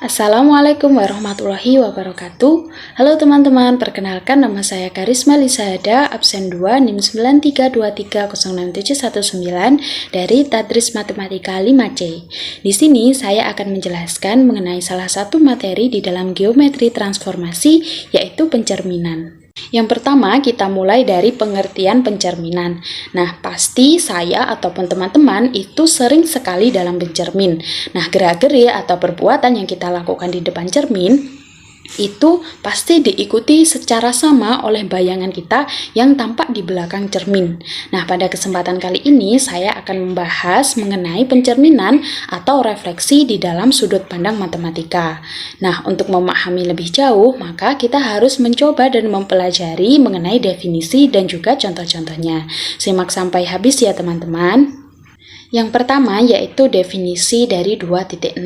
Assalamualaikum warahmatullahi wabarakatuh. Halo teman-teman, perkenalkan nama saya Karisma Lisada, absen 2 NIM 9323067119 dari Tadris Matematika 5C. Di sini saya akan menjelaskan mengenai salah satu materi di dalam geometri transformasi, yaitu pencerminan. Yang pertama, kita mulai dari pengertian pencerminan. Nah, pasti saya ataupun teman-teman itu sering sekali dalam bercermin. Nah, gerak-gerik atau perbuatan yang kita lakukan di depan cermin itu pasti diikuti secara sama oleh bayangan kita yang tampak di belakang cermin. Nah, pada kesempatan kali ini saya akan membahas mengenai pencerminan atau refleksi di dalam sudut pandang matematika. Nah, untuk memahami lebih jauh, maka kita harus mencoba dan mempelajari mengenai definisi dan juga contoh-contohnya. Simak sampai habis ya teman-teman. Yang pertama yaitu definisi dari 2.6.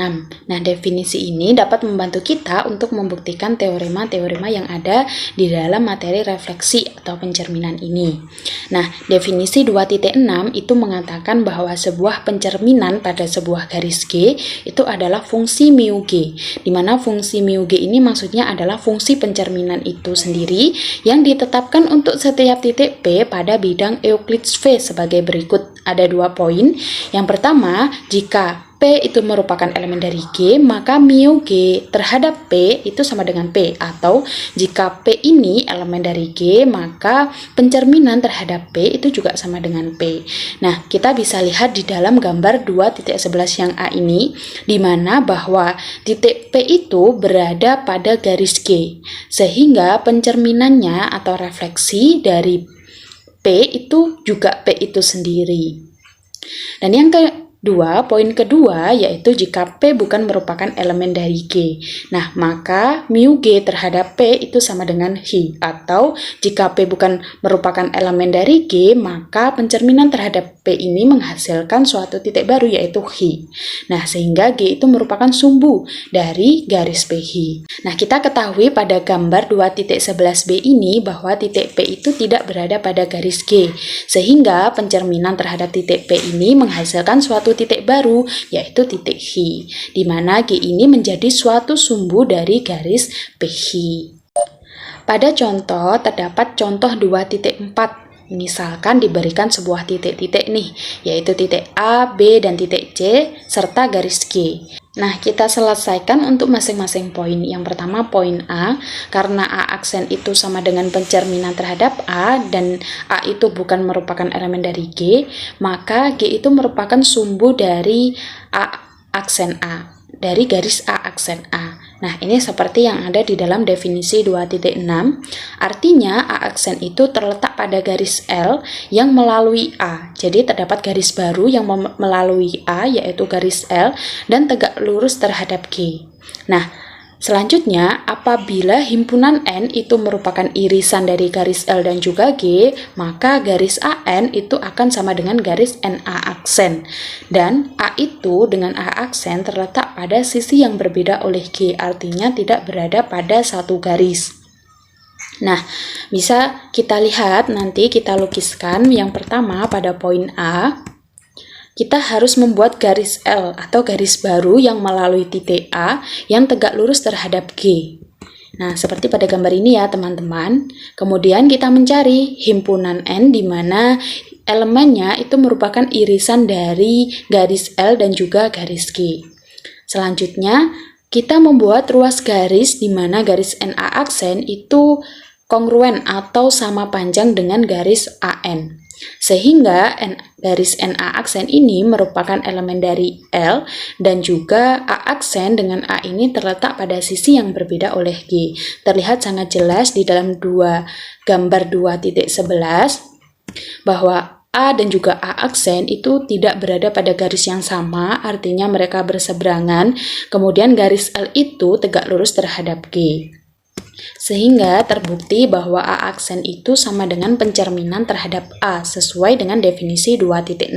Nah, definisi ini dapat membantu kita untuk membuktikan teorema-teorema yang ada di dalam materi refleksi atau pencerminan ini. Nah, definisi 2.6 itu mengatakan bahwa sebuah pencerminan pada sebuah garis G itu adalah fungsi mu G, di mana fungsi mu G ini maksudnya adalah fungsi pencerminan itu sendiri yang ditetapkan untuk setiap titik P pada bidang Euclides V sebagai berikut. Ada 2 poin. Yang pertama, jika P itu merupakan elemen dari G, maka mu G terhadap P itu sama dengan P. Atau jika P ini elemen dari G, maka pencerminan terhadap P itu juga sama dengan P. Nah, kita bisa lihat di dalam gambar 2.11 yang A ini, di mana bahwa titik P itu berada pada garis G, sehingga pencerminannya atau refleksi dari P itu juga P itu sendiri. Dan yang kedua, poin kedua yaitu jika P bukan merupakan elemen dari G. Nah, maka mu G terhadap P itu sama dengan Hi. Atau jika P bukan merupakan elemen dari G, maka pencerminan terhadap P ini menghasilkan suatu titik baru yaitu Hi. Nah, sehingga G itu merupakan sumbu dari garis PH. Nah, kita ketahui pada gambar 2.11b ini bahwa titik P itu tidak berada pada garis G, sehingga pencerminan terhadap titik P ini menghasilkan suatu titik baru yaitu titik Hi, di mana G ini menjadi suatu sumbu dari garis PH. Pada contoh terdapat contoh 2.4. Misalkan diberikan sebuah titik-titik nih, yaitu titik A, B, dan titik C, serta garis G. Nah, kita selesaikan untuk masing-masing poin. Yang pertama poin A, karena A aksen itu sama dengan pencerminan terhadap A, dan A itu bukan merupakan elemen dari G, maka G itu merupakan sumbu dari A aksen A, dari garis A aksen A. Nah, ini seperti yang ada di dalam definisi 2.6. Artinya, A aksen itu terletak pada garis L yang melalui A. Jadi, terdapat garis baru yang melalui A, yaitu garis L, dan tegak lurus terhadap G. Nah, selanjutnya, apabila himpunan N itu merupakan irisan dari garis L dan juga G, maka garis AN itu akan sama dengan garis NA aksen. Dan A itu dengan A aksen terletak pada sisi yang berbeda oleh G, artinya tidak berada pada satu garis. Nah, bisa kita lihat nanti kita lukiskan yang pertama pada poin A. Kita harus membuat garis L atau garis baru yang melalui titik A yang tegak lurus terhadap G. Nah, seperti pada gambar ini ya teman-teman. Kemudian kita mencari himpunan N di mana elemennya itu merupakan irisan dari garis L dan juga garis G. Selanjutnya, kita membuat ruas garis di mana garis NA aksen itu kongruen atau sama panjang dengan garis AN. Sehingga garis NA aksen ini merupakan elemen dari L dan juga A aksen dengan A ini terletak pada sisi yang berbeda oleh G. Terlihat sangat jelas di dalam gambar 2.11 bahwa A dan juga A aksen itu tidak berada pada garis yang sama, artinya mereka berseberangan. Kemudian garis L itu tegak lurus terhadap G. Sehingga terbukti bahwa A aksen itu sama dengan pencerminan terhadap A sesuai dengan definisi 2.6.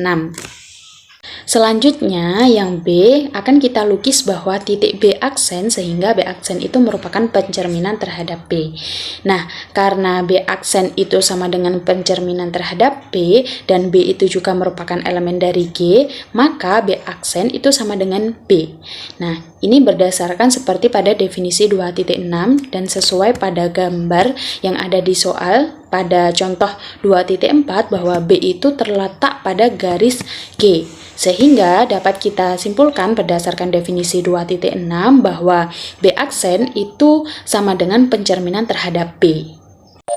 Selanjutnya yang B akan kita lukis bahwa titik B aksen sehingga B aksen itu merupakan pencerminan terhadap B. Nah, karena B aksen itu sama dengan pencerminan terhadap B dan B itu juga merupakan elemen dari G, maka B aksen itu sama dengan B. Nah, ini berdasarkan seperti pada definisi 2.6 dan sesuai pada gambar yang ada di soal pada contoh 2.4 bahwa B itu terletak pada garis G. Sehingga dapat kita simpulkan berdasarkan definisi 2.6 bahwa B aksen itu sama dengan pencerminan terhadap B.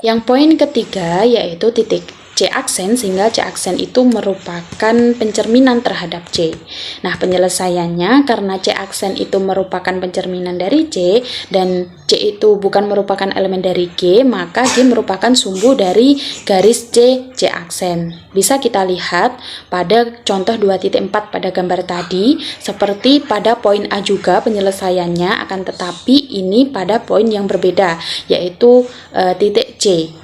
Yang poin ketiga yaitu titik C aksen, sehingga C aksen itu merupakan pencerminan terhadap C. Nah, penyelesaiannya karena C aksen itu merupakan pencerminan dari C dan C itu bukan merupakan elemen dari G, maka G merupakan sumbu dari garis C aksen. Bisa kita lihat pada contoh 2.4 pada gambar tadi, seperti pada poin A juga penyelesaiannya, akan tetapi ini pada poin yang berbeda, yaitu titik C.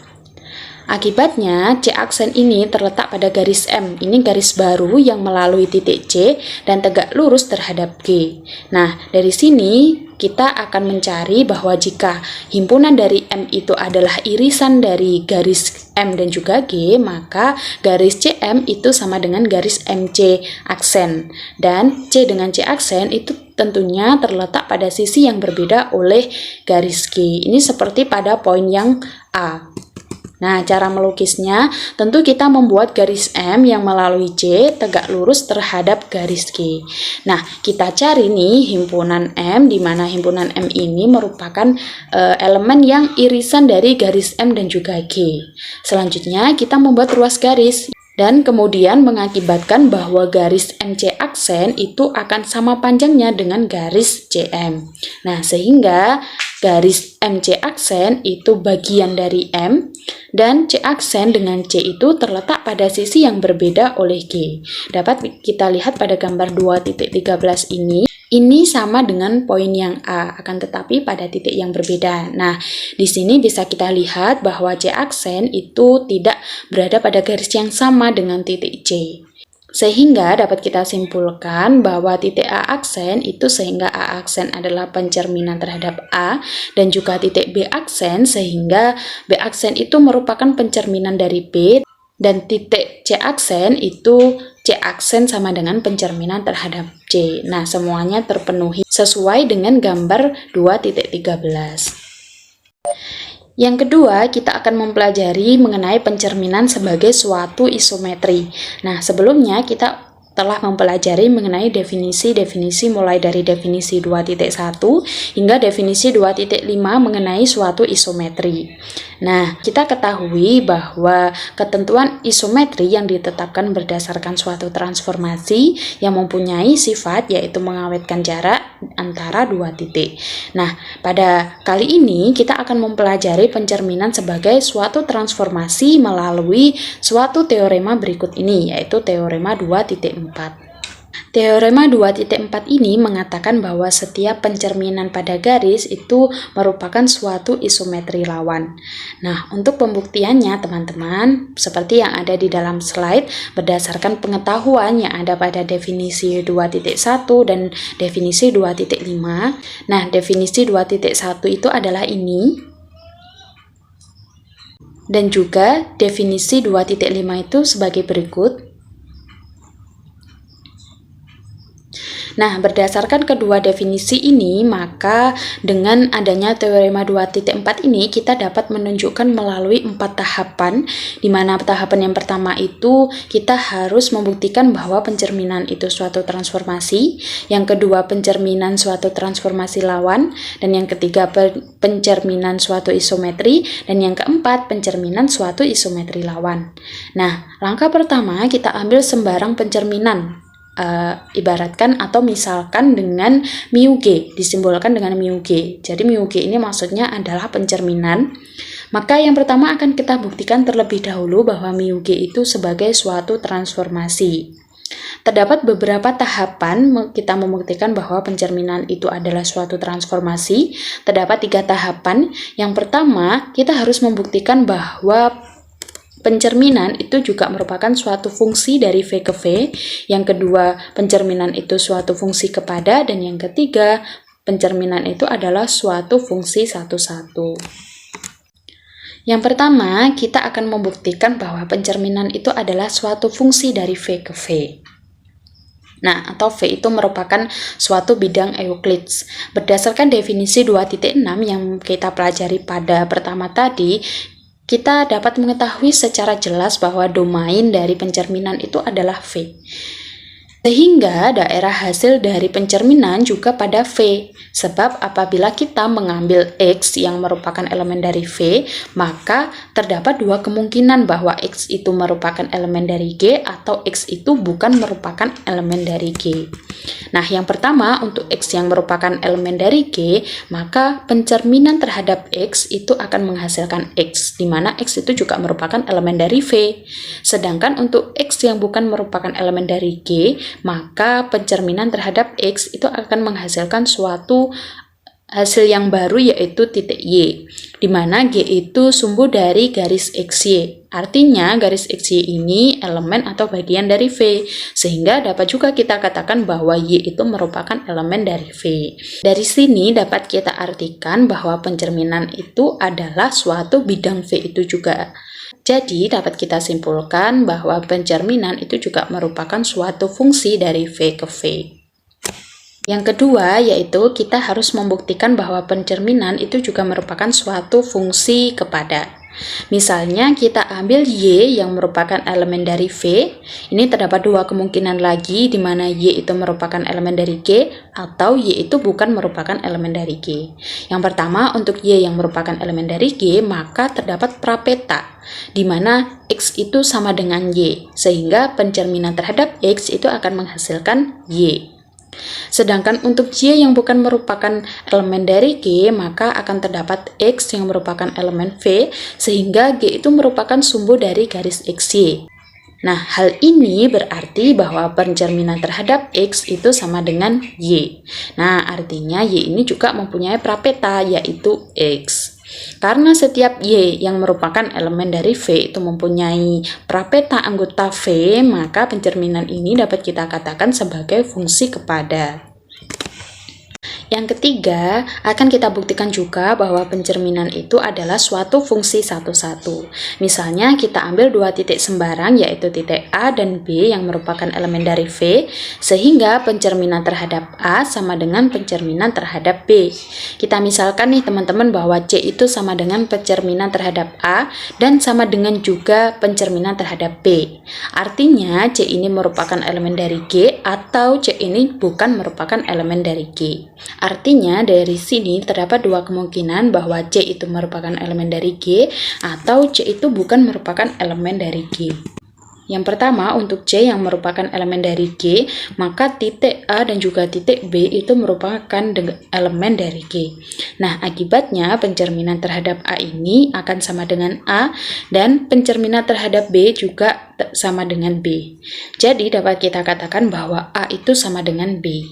Akibatnya, C aksen ini terletak pada garis M. Ini garis baru yang melalui titik C dan tegak lurus terhadap G. Nah, dari sini kita akan mencari bahwa jika himpunan dari M itu adalah irisan dari garis M dan juga G, maka garis CM itu sama dengan garis MC aksen. Dan C dengan C aksen itu tentunya terletak pada sisi yang berbeda oleh garis G. Ini seperti pada poin yang A. Nah, cara melukisnya tentu kita membuat garis M yang melalui C tegak lurus terhadap garis G. Nah, kita cari nih himpunan M, di mana himpunan M ini merupakan elemen yang irisan dari garis M dan juga G. Selanjutnya, kita membuat ruas garis dan kemudian mengakibatkan bahwa garis MC aksen itu akan sama panjangnya dengan garis CM. Nah, sehingga garis MC aksen itu bagian dari M dan C aksen dengan C itu terletak pada sisi yang berbeda oleh G. Dapat kita lihat pada gambar 2.13 ini sama dengan poin yang A, akan tetapi pada titik yang berbeda. Nah, di sini bisa kita lihat bahwa C aksen itu tidak berada pada garis yang sama dengan titik C. Sehingga dapat kita simpulkan bahwa titik A aksen itu sehingga A aksen adalah pencerminan terhadap A, dan juga titik B aksen sehingga B aksen itu merupakan pencerminan dari B, dan titik C aksen itu C aksen sama dengan pencerminan terhadap C. Nah, semuanya terpenuhi sesuai dengan gambar 2.13. Yang kedua, kita akan mempelajari mengenai pencerminan sebagai suatu isometri. Nah, sebelumnya kita telah mempelajari mengenai definisi-definisi mulai dari definisi 2.1 hingga definisi 2.5 mengenai suatu isometri. Nah, kita ketahui bahwa ketentuan isometri yang ditetapkan berdasarkan suatu transformasi yang mempunyai sifat yaitu mengawetkan jarak antara dua titik. Nah, pada kali ini kita akan mempelajari pencerminan sebagai suatu transformasi melalui suatu teorema berikut ini, yaitu teorema 2.4. Teorema 2.4 ini mengatakan bahwa setiap pencerminan pada garis itu merupakan suatu isometri lawan. Nah, untuk pembuktiannya teman-teman, seperti yang ada di dalam slide, berdasarkan pengetahuan yang ada pada definisi 2.1 dan definisi 2.5. Nah, definisi 2.1 itu adalah ini. Dan juga definisi 2.5 itu sebagai berikut. Nah, berdasarkan kedua definisi ini, maka dengan adanya teorema 2.4 ini, kita dapat menunjukkan melalui 4 tahapan, di mana tahapan yang pertama itu kita harus membuktikan bahwa pencerminan itu suatu transformasi, yang kedua pencerminan suatu transformasi lawan, dan yang ketiga pencerminan suatu isometri, dan yang keempat pencerminan suatu isometri lawan. Nah, langkah pertama kita ambil sembarang pencerminan. Ibaratkan atau misalkan dengan mu G, disimbolkan dengan mu G. Jadi mu G ini maksudnya adalah pencerminan. Maka yang pertama akan kita buktikan terlebih dahulu bahwa mu G itu sebagai suatu transformasi. Terdapat beberapa tahapan kita membuktikan bahwa pencerminan itu adalah suatu transformasi. Terdapat 3 tahapan. Yang pertama, kita harus membuktikan bahwa pencerminan itu juga merupakan suatu fungsi dari V ke V. Yang kedua, pencerminan itu suatu fungsi kepada. Dan yang ketiga, pencerminan itu adalah suatu fungsi satu-satu. Yang pertama, kita akan membuktikan bahwa pencerminan itu adalah suatu fungsi dari V ke V. Nah, atau V itu merupakan suatu bidang Euclides. Berdasarkan definisi 2.6 yang kita pelajari pada pertama tadi, kita dapat mengetahui secara jelas bahwa domain dari pencerminan itu adalah V. Sehingga daerah hasil dari pencerminan juga pada V. Sebab apabila kita mengambil X yang merupakan elemen dari V, maka terdapat dua kemungkinan bahwa X itu merupakan elemen dari G atau X itu bukan merupakan elemen dari G. Nah, yang pertama untuk X yang merupakan elemen dari G, maka pencerminan terhadap X itu akan menghasilkan X, di mana X itu juga merupakan elemen dari V. Sedangkan untuk X yang bukan merupakan elemen dari G, maka pencerminan terhadap X itu akan menghasilkan suatu hasil yang baru, yaitu titik Y, di mana G itu sumbu dari garis XY. Artinya garis XY ini elemen atau bagian dari V, sehingga dapat juga kita katakan bahwa Y itu merupakan elemen dari V. Dari sini dapat kita artikan bahwa pencerminan itu adalah suatu bidang V itu juga. Jadi dapat kita simpulkan bahwa pencerminan itu juga merupakan suatu fungsi dari V ke V. Yang kedua, yaitu kita harus membuktikan bahwa pencerminan itu juga merupakan suatu fungsi kepada. Misalnya kita ambil Y yang merupakan elemen dari V. Ini terdapat dua kemungkinan lagi, di mana Y itu merupakan elemen dari G atau Y itu bukan merupakan elemen dari G. Yang pertama, untuk Y yang merupakan elemen dari G, maka terdapat prapeta, di mana X itu sama dengan Y, sehingga pencerminan terhadap X itu akan menghasilkan Y. Sedangkan untuk Y yang bukan merupakan elemen dari G, maka akan terdapat X yang merupakan elemen V, sehingga G itu merupakan sumbu dari garis XY. Nah, hal ini berarti bahwa pencerminan terhadap X itu sama dengan Y. Nah, artinya Y ini juga mempunyai prapeta, yaitu X. Karena setiap Y yang merupakan elemen dari V itu mempunyai prapeta anggota V, maka pencerminan ini dapat kita katakan sebagai fungsi kepada. Yang ketiga, akan kita buktikan juga bahwa pencerminan itu adalah suatu fungsi satu-satu. Misalnya kita ambil dua titik sembarang, yaitu titik A dan B yang merupakan elemen dari V, sehingga pencerminan terhadap A sama dengan pencerminan terhadap B. Kita misalkan nih teman-teman bahwa C itu sama dengan pencerminan terhadap A dan sama dengan juga pencerminan terhadap B. Artinya C ini merupakan elemen dari G atau C ini bukan merupakan elemen dari G. Artinya dari sini terdapat dua kemungkinan bahwa C itu merupakan elemen dari G atau C itu bukan merupakan elemen dari G. Yang pertama, untuk C yang merupakan elemen dari G, maka titik A dan juga titik B itu merupakan elemen dari G. Nah, akibatnya pencerminan terhadap A ini akan sama dengan A dan pencerminan terhadap B juga sama dengan B. Jadi dapat kita katakan bahwa A itu sama dengan B.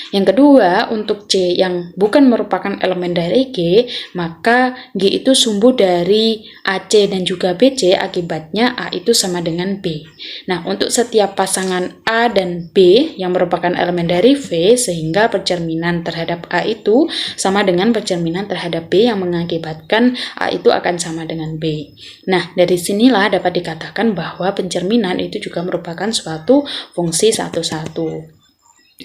Yang kedua, untuk C yang bukan merupakan elemen dari G, maka G itu sumbu dari AC dan juga BC, akibatnya A itu sama dengan B. Nah, untuk setiap pasangan A dan B yang merupakan elemen dari V, sehingga pencerminan terhadap A itu sama dengan pencerminan terhadap B yang mengakibatkan A itu akan sama dengan B. Nah, dari sinilah dapat dikatakan bahwa pencerminan itu juga merupakan suatu fungsi satu-satu.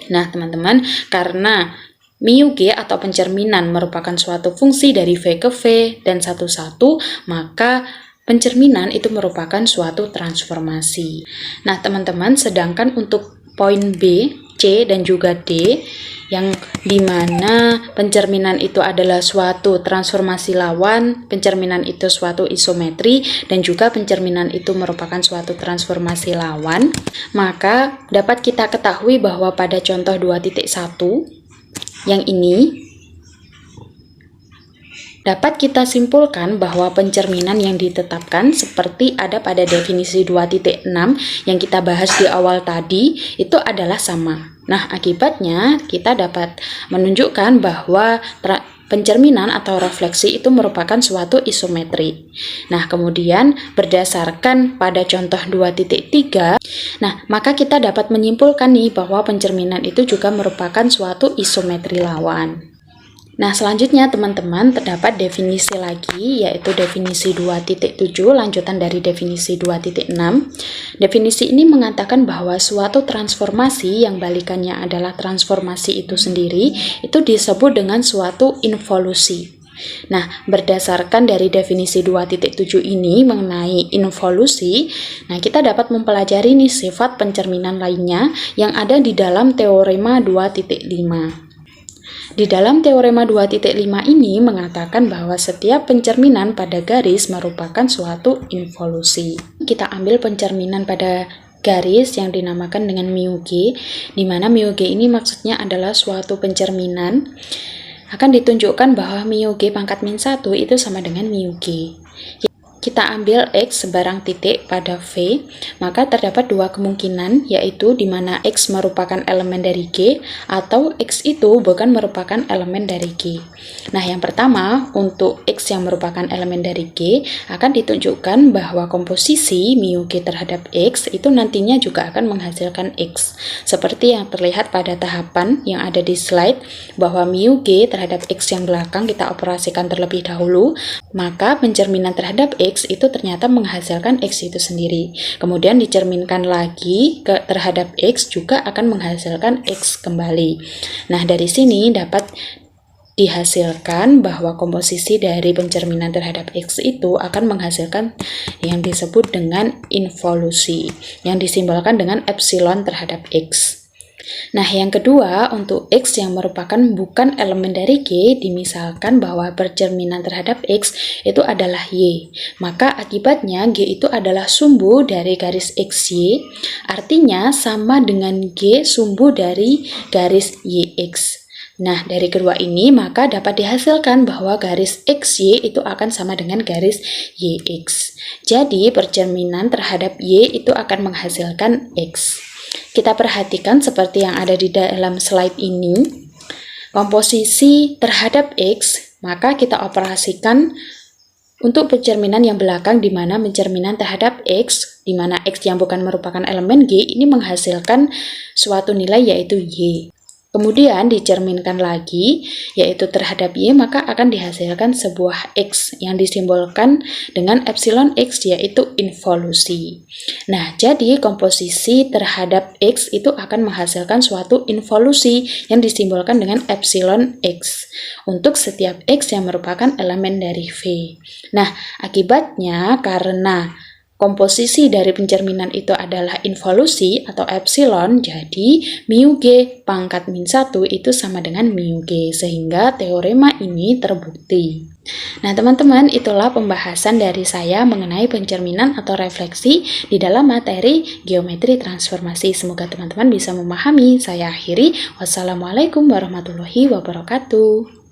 Nah, teman-teman, karena mu G atau pencerminan merupakan suatu fungsi dari V ke V dan satu-satu, maka pencerminan itu merupakan suatu transformasi. Nah, teman-teman, sedangkan untuk poin B, C, dan juga D, yang dimana pencerminan itu adalah suatu transformasi lawan, pencerminan itu suatu isometri, dan juga pencerminan itu merupakan suatu transformasi lawan, maka dapat kita ketahui bahwa pada contoh 2.1 yang ini dapat kita simpulkan bahwa pencerminan yang ditetapkan seperti ada pada definisi 2.6 yang kita bahas di awal tadi itu adalah sama. Nah, akibatnya kita dapat menunjukkan bahwa pencerminan atau refleksi itu merupakan suatu isometri. Nah, kemudian berdasarkan pada contoh 2.3, nah, maka kita dapat menyimpulkan nih bahwa pencerminan itu juga merupakan suatu isometri lawan. Nah, selanjutnya teman-teman terdapat definisi lagi, yaitu definisi 2.7 lanjutan dari definisi 2.6. Definisi ini mengatakan bahwa suatu transformasi yang balikannya adalah transformasi itu sendiri, itu disebut dengan suatu involusi. Nah, berdasarkan dari definisi 2.7 ini mengenai involusi, nah kita dapat mempelajari nih sifat pencerminan lainnya yang ada di dalam teorema 2.5. Di dalam teorema 2.5 ini mengatakan bahwa setiap pencerminan pada garis merupakan suatu involusi. Kita ambil pencerminan pada garis yang dinamakan dengan μg, di mana μg ini maksudnya adalah suatu pencerminan. Akan ditunjukkan bahwa μg pangkat min 1 itu sama dengan μg. Kita ambil X sebarang titik pada V, maka terdapat dua kemungkinan, yaitu di mana X merupakan elemen dari G, atau X itu bukan merupakan elemen dari G. Nah, yang pertama, untuk X yang merupakan elemen dari G, akan ditunjukkan bahwa komposisi μg terhadap X itu nantinya juga akan menghasilkan X. Seperti yang terlihat pada tahapan yang ada di slide, bahwa μg terhadap X yang belakang kita operasikan terlebih dahulu, maka pencerminan terhadap X itu ternyata menghasilkan X itu sendiri. Kemudian dicerminkan lagi terhadap X juga akan menghasilkan X kembali. Nah, dari sini dapat dihasilkan bahwa komposisi dari pencerminan terhadap X itu akan menghasilkan yang disebut dengan involusi, yang disimbolkan dengan epsilon terhadap X. Nah, yang kedua, untuk X yang merupakan bukan elemen dari G, dimisalkan bahwa pencerminan terhadap X itu adalah Y. Maka akibatnya G itu adalah sumbu dari garis XY, artinya sama dengan G sumbu dari garis YX. Nah, dari kedua ini maka dapat dihasilkan bahwa garis XY itu akan sama dengan garis YX. Jadi, pencerminan terhadap Y itu akan menghasilkan X. Kita perhatikan seperti yang ada di dalam slide ini, komposisi terhadap X, maka kita operasikan untuk pencerminan yang belakang, di mana pencerminan terhadap X, di mana X yang bukan merupakan elemen G, ini menghasilkan suatu nilai yaitu Y. Kemudian dicerminkan lagi, yaitu terhadap Y, maka akan dihasilkan sebuah X yang disimbolkan dengan epsilon X, yaitu involusi. Nah, jadi komposisi terhadap X itu akan menghasilkan suatu involusi yang disimbolkan dengan epsilon X untuk setiap X yang merupakan elemen dari V. Nah, akibatnya karena komposisi dari pencerminan itu adalah involusi atau epsilon, jadi μg pangkat min 1 itu sama dengan μg, sehingga teorema ini terbukti. Nah, teman-teman, itulah pembahasan dari saya mengenai pencerminan atau refleksi di dalam materi geometri transformasi. Semoga teman-teman bisa memahami. Saya akhiri. Wassalamualaikum warahmatullahi wabarakatuh.